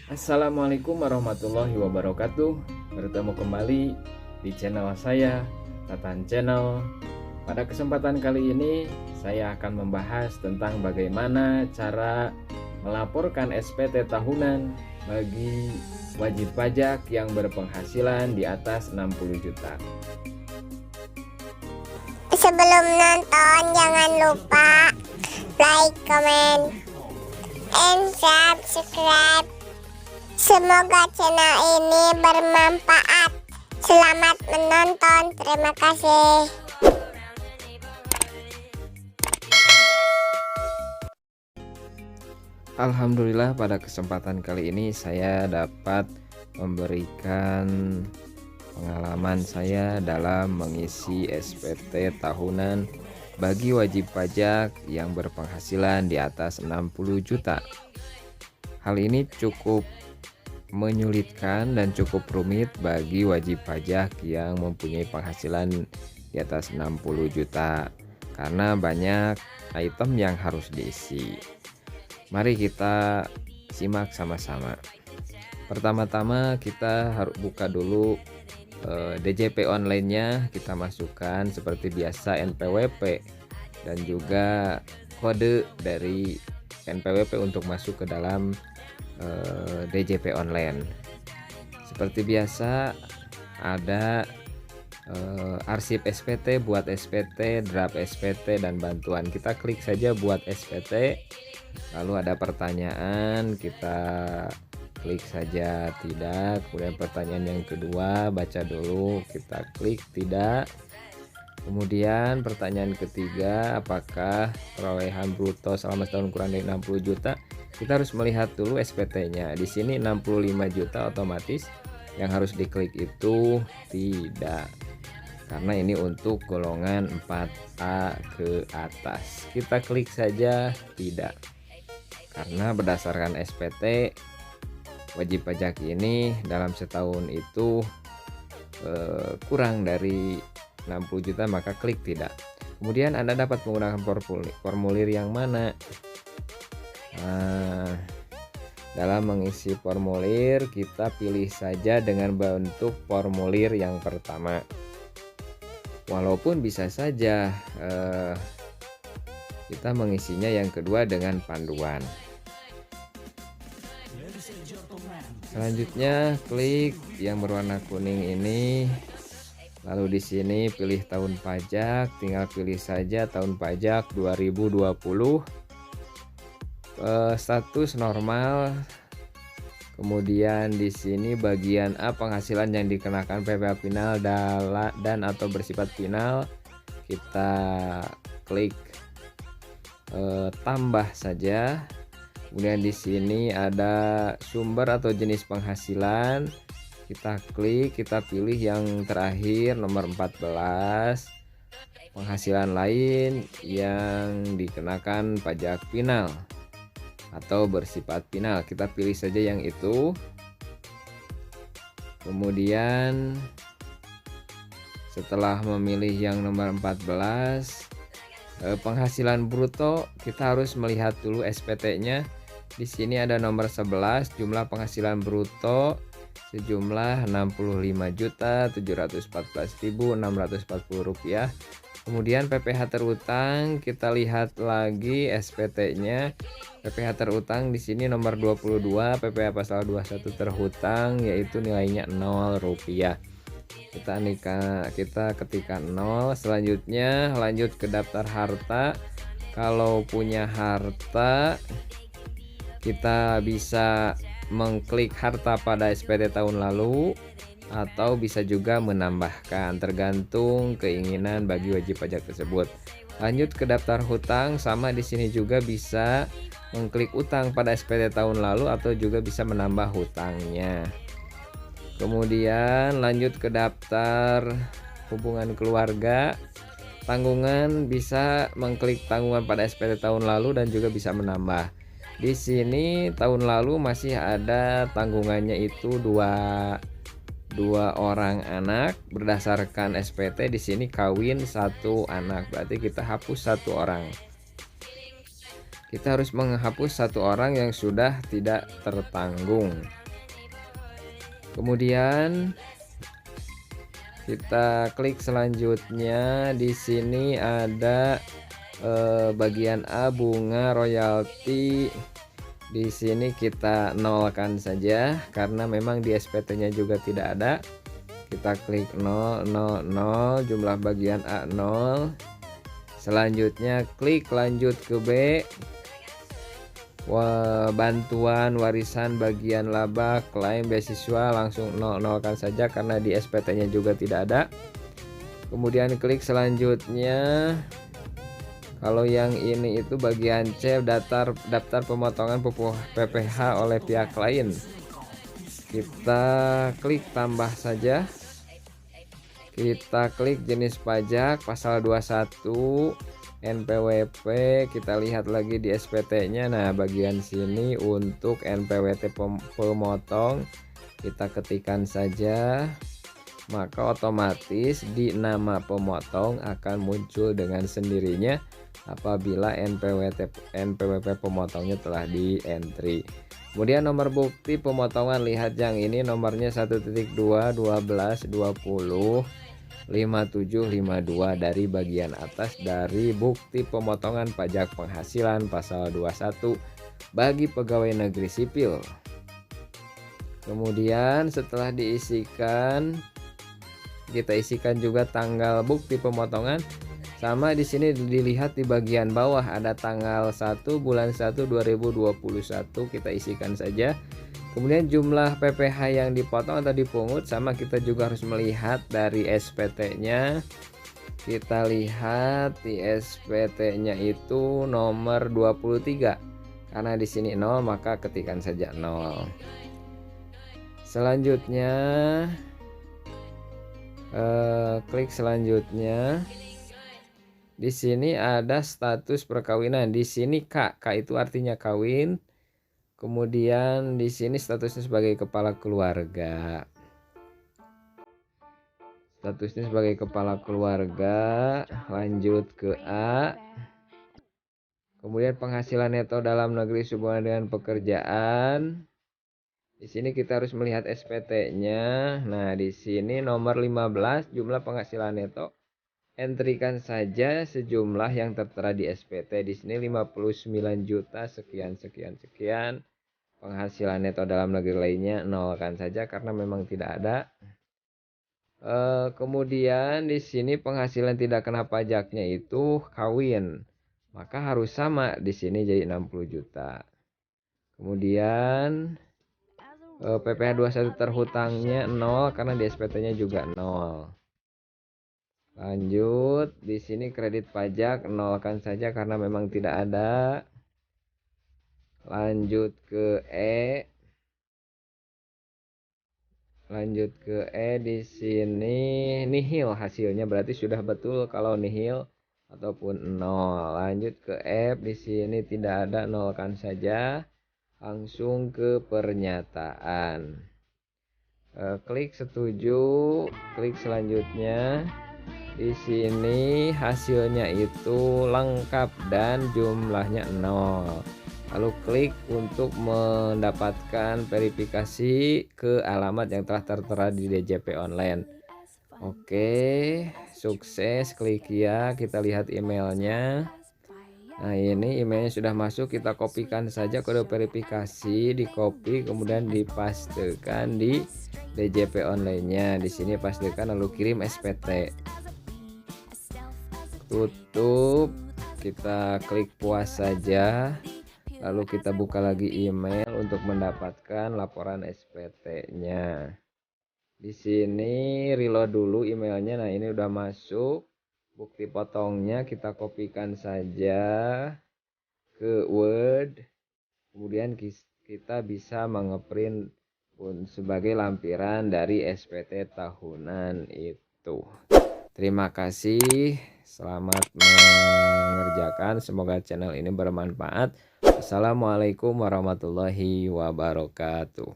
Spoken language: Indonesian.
Assalamualaikum warahmatullahi wabarakatuh. Bertemu kembali di channel saya, Tatan Channel. Pada kesempatan kali ini saya akan membahas tentang bagaimana cara melaporkan SPT tahunan bagi wajib pajak yang berpenghasilan di atas 60 juta. Sebelum nonton jangan lupa like, comment, and subscribe. Semoga channel ini bermanfaat. Selamat menonton, terima kasih. Alhamdulillah, pada kesempatan kali ini saya dapat memberikan pengalaman saya dalam mengisi SPT tahunan bagi wajib pajak yang berpenghasilan di atas 60 juta. Hal ini cukup menyulitkan dan cukup rumit bagi wajib pajak yang mempunyai penghasilan di atas 60 juta karena banyak item yang harus diisi. Mari kita simak sama-sama. Pertama-tama kita harus buka dulu DJP online-nya, kita masukkan seperti biasa NPWP dan juga kode dari NPWP untuk masuk ke dalam DJP online. Seperti biasa ada arsip SPT, buat SPT, draft SPT, dan bantuan. Kita klik saja buat SPT, lalu ada pertanyaan, kita klik saja tidak. Kemudian pertanyaan yang kedua, baca dulu, kita klik tidak. Kemudian pertanyaan ketiga, apakah perolehan bruto selama setahun kurang dari 60 juta? Kita harus melihat dulu SPT-nya. Di sini 65 juta, otomatis yang harus diklik itu tidak. Karena ini untuk golongan 4A ke atas. Kita klik saja tidak. Karena berdasarkan SPT, wajib pajak ini dalam setahun itu kurang dari 60 juta, maka klik tidak. Kemudian Anda dapat menggunakan formulir yang mana? Dalam mengisi formulir kita pilih saja dengan bentuk formulir yang pertama. Walaupun bisa saja kita mengisinya yang kedua dengan panduan. Selanjutnya klik yang berwarna kuning ini. Lalu di sini pilih tahun pajak, tinggal pilih saja tahun pajak 2020. Status normal. Kemudian di sini bagian A, penghasilan yang dikenakan PPh final dan atau bersifat final. Kita klik tambah saja. Kemudian di sini ada sumber atau jenis penghasilan. Kita klik, kita pilih yang terakhir nomor 14, penghasilan lain yang dikenakan pajak final atau bersifat final. Kita pilih saja yang itu. Kemudian setelah memilih yang nomor 14, penghasilan bruto, kita harus melihat dulu SPT-nya. Di sini ada nomor 11, jumlah penghasilan bruto sejumlah Rp65.714.640. Kemudian PPh terutang, kita lihat lagi SPT-nya. PPh terutang di sini nomor 22, PPh pasal 21 terhutang, yaitu nilainya Rp0. Kita ketikkan 0. Selanjutnya lanjut ke daftar harta. Kalau punya harta, kita bisa mengklik harta pada SPT tahun lalu atau bisa juga menambahkan, tergantung keinginan bagi wajib pajak tersebut. Lanjut ke daftar hutang, sama di sini juga bisa mengklik utang pada SPT tahun lalu atau juga bisa menambah hutangnya. Kemudian lanjut ke daftar hubungan keluarga, tanggungan, bisa mengklik tanggungan pada SPT tahun lalu dan juga bisa menambah. Di sini tahun lalu masih ada tanggungannya itu dua orang anak berdasarkan SPT. Di sini kawin 1 anak, berarti kita hapus 1 orang. kita harus menghapus satu orang yang sudah tidak tertanggung. Kemudian kita klik selanjutnya. Di sini ada bagian A, bunga royalti. Di sini kita nolkan saja karena memang di SPT-nya juga tidak ada. Kita klik 0, 0, 0, jumlah bagian A 0. Selanjutnya klik lanjut ke B. Bantuan warisan bagian laba klaim beasiswa langsung 0, nolkan saja karena di SPT-nya juga tidak ada. Kemudian klik selanjutnya. Kalau yang ini itu bagian C, daftar pemotongan PPh oleh pihak lain. Kita klik tambah saja. Kita klik jenis pajak pasal 21 NPWP, kita lihat lagi di SPT-nya. Nah, bagian sini untuk NPWT pemotong kita ketikkan saja, maka otomatis di nama pemotong akan muncul dengan sendirinya apabila NPWP pemotongnya telah di entry. Kemudian nomor bukti pemotongan, lihat yang ini nomornya 1.2, 12, 20, 57, 52 dari bagian atas dari bukti pemotongan pajak penghasilan pasal 21 bagi pegawai negeri sipil. Kemudian setelah diisikan, kita isikan juga tanggal bukti pemotongan. Sama di sini dilihat di bagian bawah ada tanggal 1 bulan 1 2021, kita isikan saja. Kemudian jumlah PPh yang dipotong atau dipungut sama, kita juga harus melihat dari SPT-nya. Kita lihat di SPT-nya itu nomor 23. Karena di sini 0 maka ketikkan saja 0. Selanjutnya klik selanjutnya. Di sini ada status perkawinan. Di sini K itu artinya kawin. Kemudian di sini statusnya sebagai kepala keluarga. Statusnya sebagai kepala keluarga. Lanjut ke A. Kemudian penghasilan neto dalam negeri sehubungan dengan pekerjaan. Di sini kita harus melihat SPT-nya. Nah, di sini nomor 15 jumlah penghasilan neto. Entrikan saja sejumlah yang tertera di SPT. Di sini 59 juta sekian sekian sekian. Penghasilan neto dalam negeri lainnya nolkan saja karena memang tidak ada. Kemudian di sini penghasilan tidak kena pajaknya itu kawin, maka harus sama di sini jadi 60 juta. Kemudian PPh 21 terhutangnya 0 karena di SPT-nya juga 0. Lanjut, di sini kredit pajak nolkan saja karena memang tidak ada. Lanjut ke E. Lanjut ke E, di sini nihil hasilnya, berarti sudah betul kalau nihil ataupun 0. Lanjut ke F, di sini tidak ada, nolkan saja. Langsung ke pernyataan. Klik setuju, klik selanjutnya. Di sini hasilnya itu lengkap dan jumlahnya 0. Lalu klik untuk mendapatkan verifikasi ke alamat yang telah tertera di DJP online. Oke, sukses, klik ya. Kita lihat emailnya. Nah, ini emailnya sudah masuk, kita kopikan saja kode verifikasi, di copy kemudian dipastekan di DJP online-nya. Di sini pastekan lalu kirim SPT. Tutup, kita klik puas saja. Lalu kita buka lagi email untuk mendapatkan laporan SPT-nya. Di sini reload dulu emailnya. Nah, ini udah masuk. Bukti potongnya kita kopikan saja ke Word. Kemudian kita bisa mengeprint pun sebagai lampiran dari SPT tahunan itu. Terima kasih. Selamat mengerjakan. Semoga channel ini bermanfaat. Assalamualaikum warahmatullahi wabarakatuh.